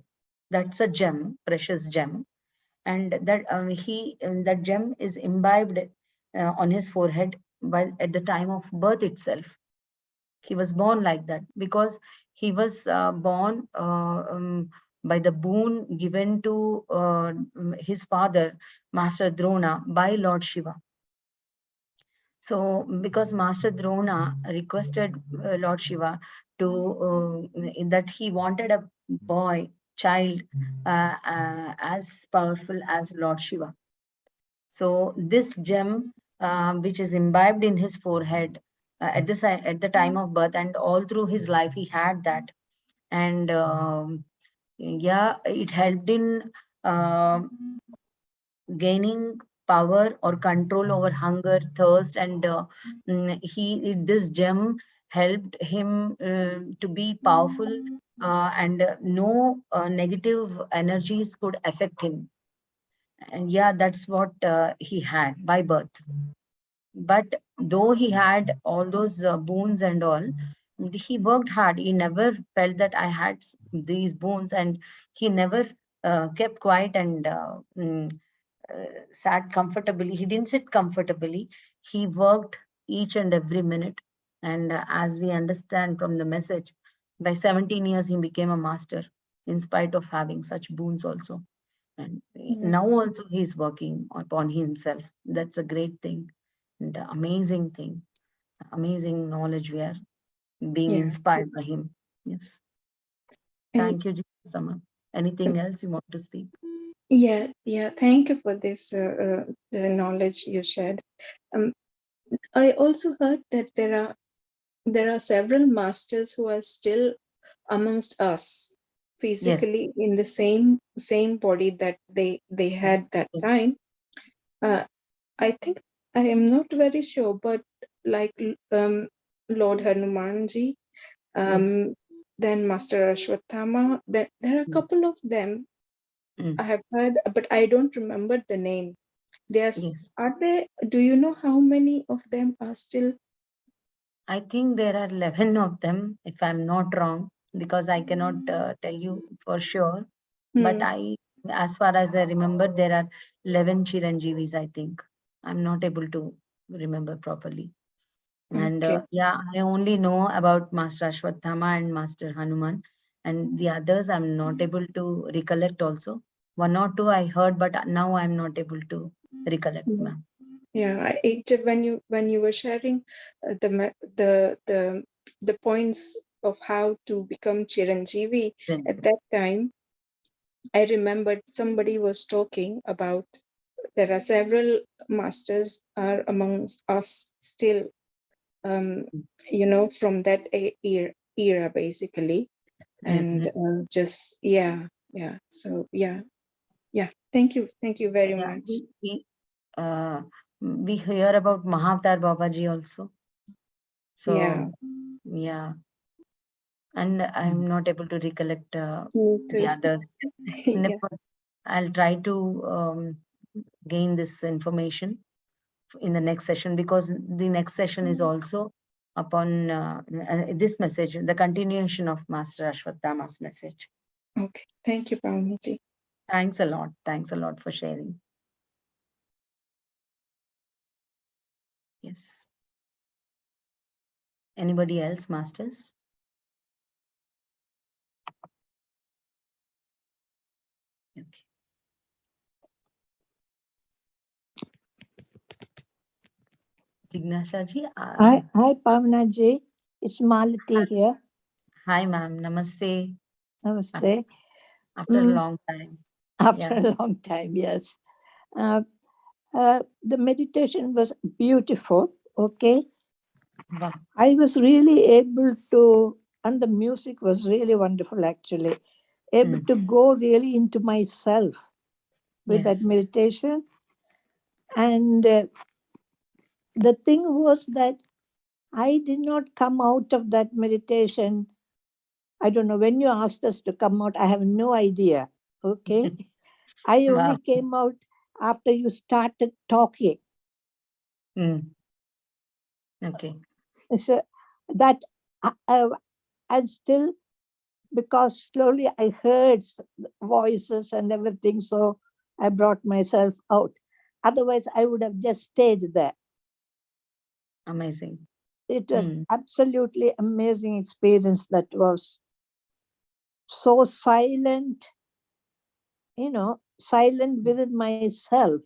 That's a gem, precious gem, and that that gem is imbibed on his forehead while at the time of birth itself. He was born like that because he was born by the boon given to his father, Master Drona, by Lord Shiva. So, because Master Drona requested Lord Shiva to that he wanted a boy, child, as powerful as Lord Shiva. So this gem, which is imbibed in his forehead at the time of birth and all through his life, he had that, and yeah, it helped in gaining power or control over hunger, thirst, and this gem helped him to be powerful, and no negative energies could affect him. And yeah, that's what he had by birth. But though he had all those boons and all, he worked hard. He never felt that I had these boons, and he never kept quiet and sat comfortably. He didn't sit comfortably. He worked each and every minute. And as we understand from the message, by 17 years he became a master, in spite of having such boons also. And Yeah. now also he's working upon himself. That's a great thing and amazing thing, amazing knowledge we are being Yeah. inspired by him. Yes. And Thank you, Sama. Anything else you want to speak? yeah. Thank you for this the knowledge you shared. Um, I also heard that there are several masters who are still amongst us Yes. physically in the same body that they had that Yes. time. I think I am not very sure, but like Lord Hanumanji, Yes. then Master Ashwatthama, there are a Mm. couple of them I Mm. have heard, but I don't remember the name. There's Yes. are there? Do you know how many of them are still? I think there are 11 of them, if I'm not wrong, because I cannot tell you for sure. But Hmm, as far as I remember, there are 11 Chiranjeevis, I think. I'm not able to remember properly. And okay. yeah, I only know about Master Ashwatthama and Master Hanuman, and the others I'm not able to recollect also. One or two I heard, but now I'm not able to recollect, Hmm. ma'am. Yeah, when you were sharing the points of how to become Chiranjeevi Then, at that time, I remembered somebody was talking about there are several masters are amongst us still, um, from that era basically, and mhm. just yeah. So yeah. Thank you very Yeah, much. uh, we hear about Mahavatar Babaji also. Yeah, So yeah, and I'm not able to recollect me the too. others. And if Yeah, I'll try to gain this information in the next session, because the next session is also upon this message, the continuation of Master Ashwatthama's message. Okay. Thank you, Pavani. Thanks a lot. Thanks a lot for sharing. Yes. Anybody else, Masters? Okay. Jignasha ji. Hi, Pavana ji. It's Malati here. Hi, ma'am. Namaste. Namaste. After a long time. After a long time, yes. The meditation was beautiful. Okay. Wow. I was really able to, and the music was really wonderful actually, able to go really into myself with that meditation. And the thing was that I did not come out of that meditation. I don't know, when you asked us to come out, I have no idea. Okay. I only came out after you started talking. Okay. So that and still, because slowly I heard voices and everything, so I brought myself out. Otherwise, I would have just stayed there. Amazing. It was absolutely amazing experience. That was so silent, silent within myself.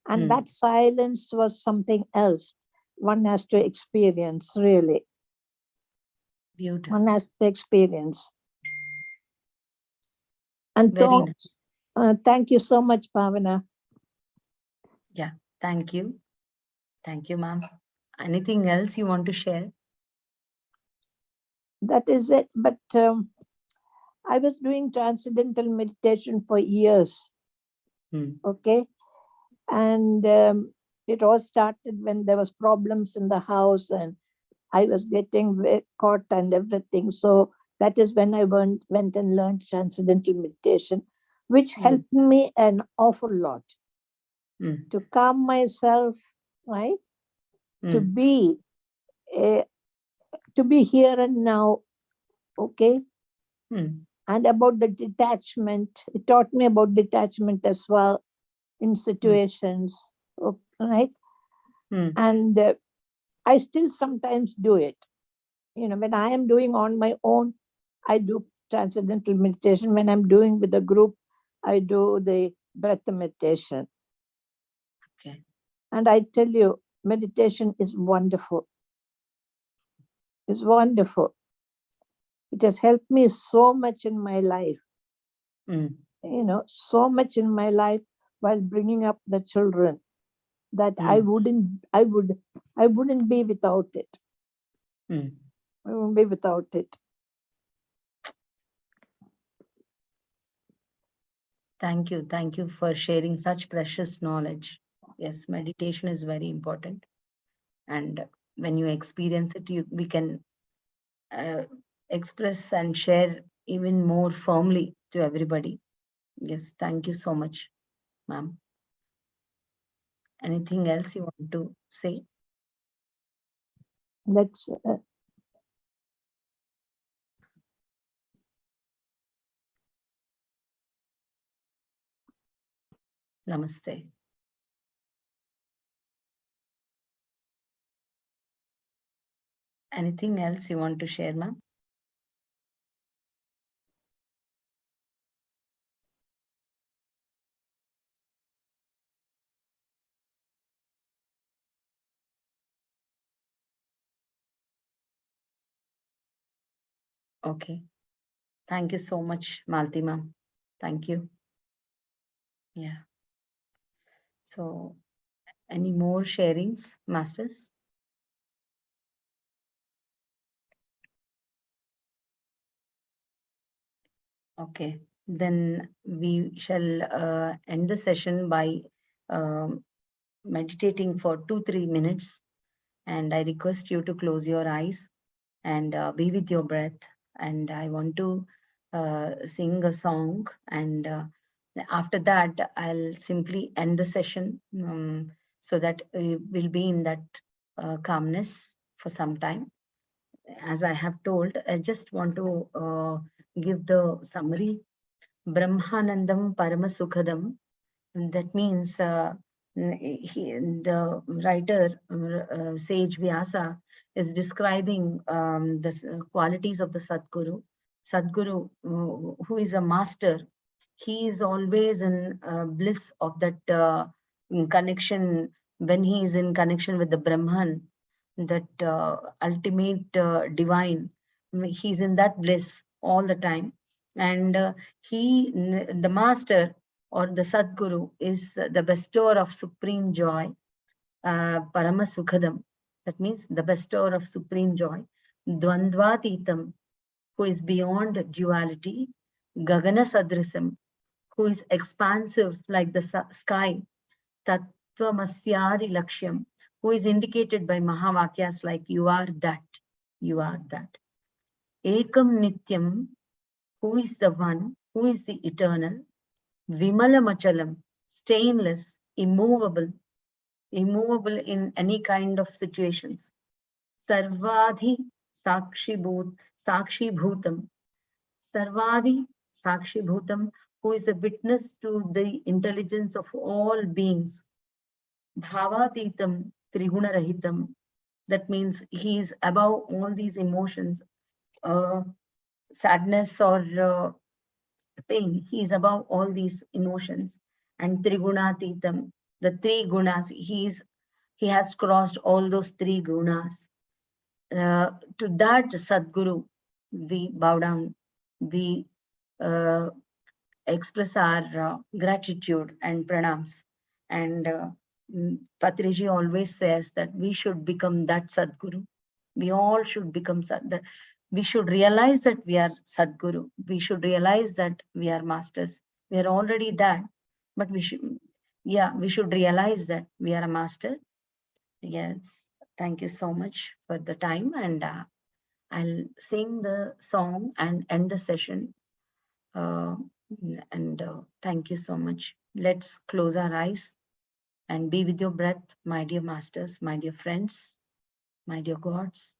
And that silence was something else one has to experience, really. Beautiful. One has to experience. And thank you so much, Pavana. Yeah, thank you. Thank you, ma'am. Anything else you want to share? That is it. But I was doing transcendental meditation for years. Okay. And it all started when there was problems in the house and I was getting caught and everything. So that is when I went and learned transcendental meditation, which helped me an awful lot to calm myself, right? To be here and now, okay? And about the detachment, it taught me about detachment as well in situations, right? And I still sometimes do it. When I am doing on my own, I do transcendental meditation. When I'm doing with a group, I do the breath meditation. Okay. And I tell you, meditation is wonderful. It's wonderful. It has helped me so much in my life. So much in my life while bringing up the children that I wouldn't be without it. I won't be without it. Thank you. Thank you for sharing such precious knowledge. Yes, meditation is very important. And when you experience it, we can express and share even more firmly to everybody. Yes, thank you so much, ma'am. Anything else you want to say? That's Namaste. Anything else you want to share, ma'am? Okay. Thank you so much, Malti ma'am. Thank you. Yeah. So, any more sharings, masters? Okay, then we shall end the session by meditating for 2-3 minutes. And I request you to close your eyes and be with your breath. And I want to sing a song. And after that, I'll simply end the session so that we'll be in that calmness for some time. As I have told, I just want to give the summary. Brahmanandam Paramasukhadam. That means the writer, sage Vyasa, is describing the qualities of the Sadguru. Sadguru, who is a master, he is always in bliss of that connection, when he is in connection with the Brahman, that ultimate divine. He's in that bliss all the time. And the master or the Sadguru is the bestower of supreme joy, Paramasukhadam. That means the bestower of supreme joy. Dvandvatitam, who is beyond duality. Gagana Sadrisam, who is expansive like the sky. Tattvamasyadi Lakshyam, who is indicated by Mahavakyas like you are that, you are that. Ekam Nityam, who is the one, who is the eternal. Vimalamachalam, stainless, immovable in any kind of situations. Sarvadhi Sakshi Bhutam. Sarvadhi Sakshi Bhutam, who is the witness to the intelligence of all beings. Bhavatitam Triguna that means he is above all these emotions, sadness or pain. He is above all these emotions. And Trigunatitam, the three gunas, he has crossed all those three gunas. To that Sadguru, we bow down, we express our gratitude and pranams. And Patriji always says that we should become that Sadguru. We all should become that. We should realize that we are Sadguru. We should realize that we are masters. We are already that, but we should realize that we are a master. Yes, thank you so much for the time, and I'll sing the song and end the session. Thank you so much. Let's close our eyes and be with your breath, my dear masters, my dear friends, my dear gods.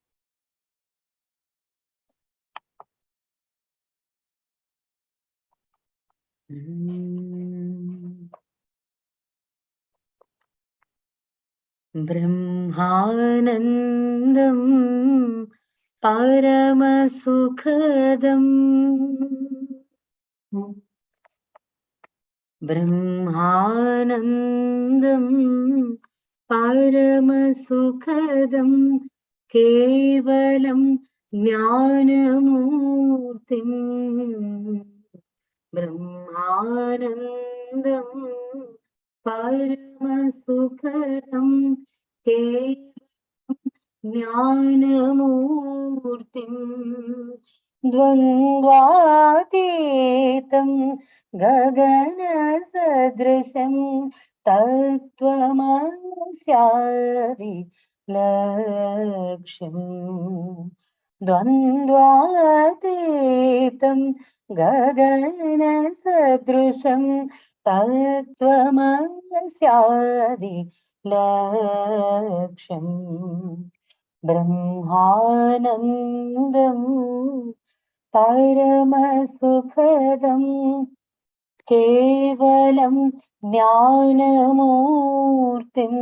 Brahmanandam Paramasukhadam Brahmanandam Paramasukhadam Kevalam Jnanamurtim Brahmanandam Paramasukhadam Kevalam Jnanamurtim Dvandvatitam Gagana Sadrisham Tattvamasyadi Lakshyam Dvandvatitam Gagana Sadrisham Tattvamasyadi Lakshyam Brahmanandam Paramasukhadam Kevalam Jnanamurtim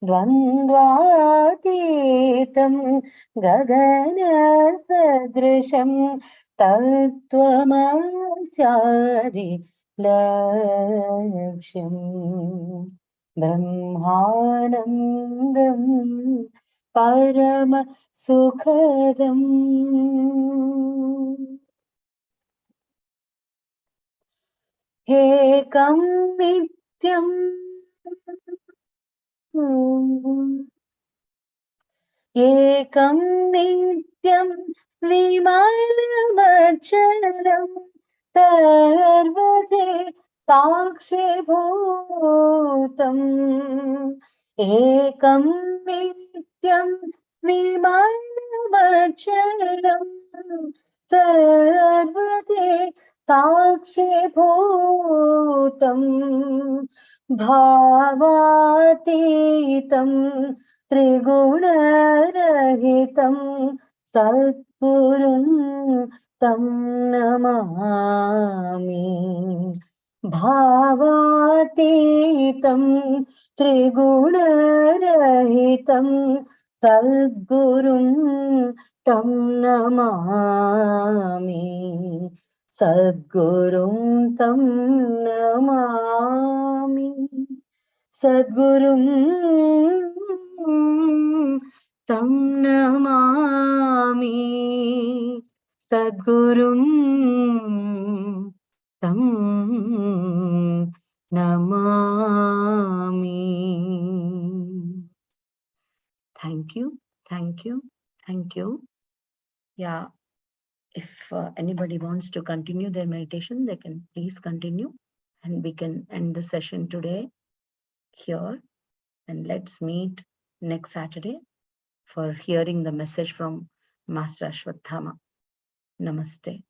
Dvandvatitam Gagana Sadrisham Tattvamasyadi Lakshyam Brahmanandam Paramasukhadam. Ekam Nityam Ekam Nityam Vimalamachalam Sarvade Sakshi Bhutam Ekam Nityam Vimalamachalam Sarvade Sakshi Bhutam Bhavatitam त्रिगुणरहितं सद्गुरुं तं नमामि। भावातीतं त्रिगुणरहितं सद्गुरुं तं नमामि। सद्गुरुं तं नमामि। सद्गुरुं तं नमामि। सद्गुरुं तं Namami. Thank you, thank you, thank you. Yeah, if anybody wants to continue their meditation, they can please continue, and we can end the session today here. And let's meet next Saturday for hearing the message from Master Ashwatthama. Namaste.